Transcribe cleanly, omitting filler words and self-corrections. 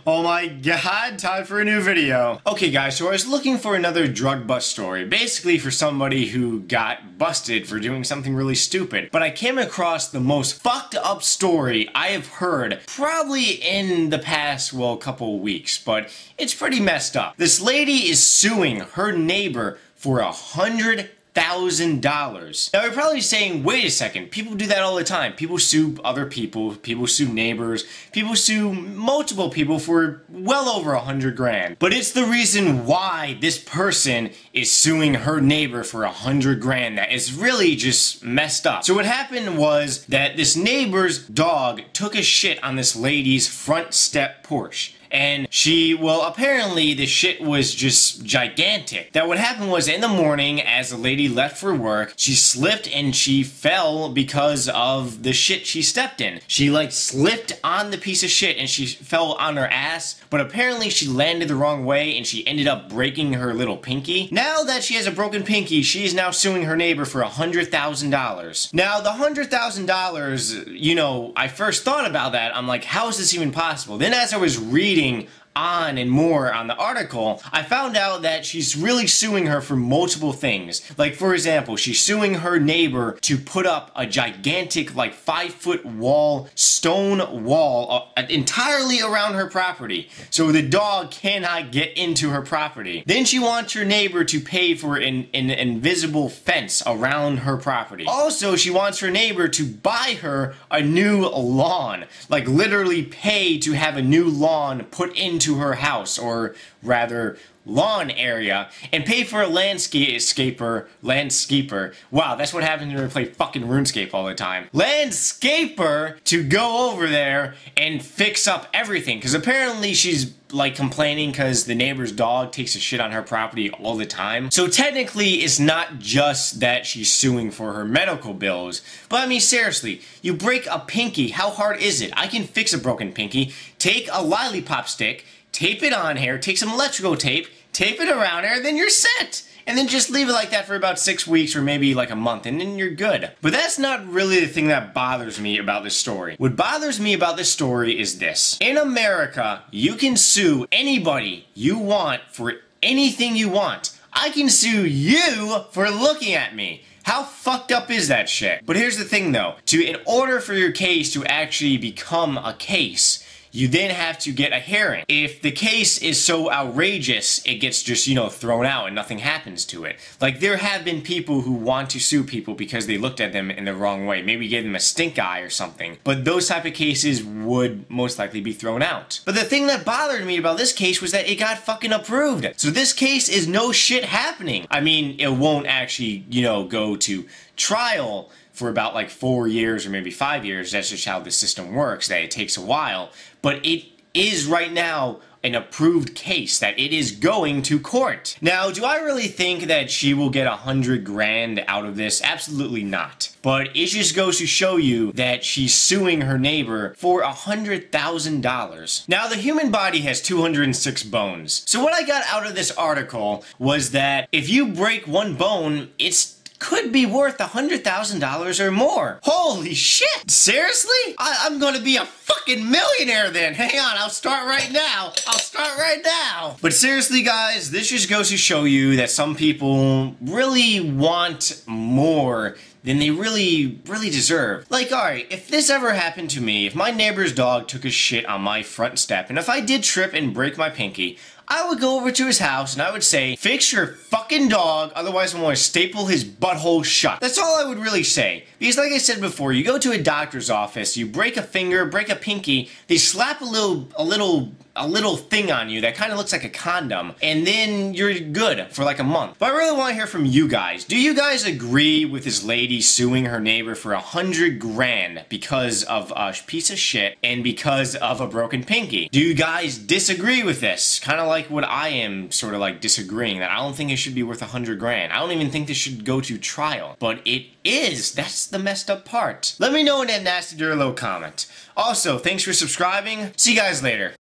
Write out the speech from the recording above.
Oh my god, time for a new video. Okay guys, so I was looking for another drug bust story, basically for somebody who got busted for doing something really stupid. But I came across the most fucked up story I have heard probably in the past, well, couple weeks, but it's pretty messed up. This lady is suing her neighbor for $100,000. Now you're probably saying, wait a second, people do that all the time. People sue other people sue neighbors, people sue multiple people for well over 100 grand. But it's the reason why this person is suing her neighbor for 100 grand that is really just messed up. So what happened was that this neighbor's dog took a shit on this lady's front step porch. And apparently the shit was just gigantic. That what happened was in the morning as the lady left for work, she slipped and she fell because of the shit she stepped in. She like slipped on the piece of shit and she fell on her ass, but apparently she landed the wrong way and she ended up breaking her little pinky. Now that she has a broken pinky, she is now suing her neighbor for $100,000. Now the $100,000, you know, I first thought about that, I'm like, how is this even possible? Then as I was reading on and more on the article, I found out that she's really suing her for multiple things. Like, for example, she's suing her neighbor to put up a gigantic, like, 5-foot wall, stone wall, entirely around her property, so the dog cannot get into her property. Then she wants her neighbor to pay for an invisible fence around her property. Also, she wants her neighbor to buy her a new lawn, like literally pay to have a new lawn put into her house, or rather lawn area, and pay for a landscaper, wow, that's what happens when we play fucking RuneScape all the time, landscaper to go over there and fix up everything, because apparently she's like complaining because the neighbor's dog takes a shit on her property all the time. So technically it's not just that she's suing for her medical bills, but I mean seriously, you break a pinky, how hard is it? I can fix a broken pinky. Take a lollipop stick, tape it on here, take some electrical tape, tape it around here, then you're set. And then just leave it like that for about 6 weeks or maybe like a month, and then you're good. But that's not really the thing that bothers me about this story. What bothers me about this story is this. In America, you can sue anybody you want for anything you want. I can sue you for looking at me. How fucked up is that shit? But here's the thing though. In order for your case to actually become a case, you then have to get a hearing. If the case is so outrageous, it gets just, you know, thrown out and nothing happens to it. Like, there have been people who want to sue people because they looked at them in the wrong way, maybe gave them a stink eye or something. But those type of cases would most likely be thrown out. But the thing that bothered me about this case was that it got fucking approved. So this case is no shit happening. I mean, it won't actually, you know, go to trial for about like 4 years or maybe 5 years. That's just how the system works, that it takes a while. But it is right now an approved case, that it is going to court. Now, do I really think that she will get 100 grand out of this? Absolutely not. But it just goes to show you that she's suing her neighbor for $100,000. Now, the human body has 206 bones. So what I got out of this article was that if you break one bone, could be worth $100,000 or more. Holy shit! Seriously? I'm gonna be a fucking millionaire then. Hang on, I'll start right now. But seriously guys, this just goes to show you that some people really want more than they really deserve. Like, alright, if this ever happened to me, if my neighbor's dog took a shit on my front step, and if I did trip and break my pinky, I would go over to his house and I would say, fix your fucking dog, otherwise I'm going to staple his butthole shut. That's all I would really say. Because like I said before, you go to a doctor's office, you break a finger, break a pinky, they slap a little thing on you that kind of looks like a condom, and then you're good for like a month. But I really want to hear from you guys. Do you guys agree with this lady suing her neighbor for 100 grand because of a piece of shit and because of a broken pinky? Do you guys disagree with this? Kind of like what I am sort of like disagreeing, that I don't think it should be worth 100 grand. I don't even think this should go to trial. But it is. That's the messed up part. Let me know in that nasty dirty little comment. Also, thanks for subscribing. See you guys later.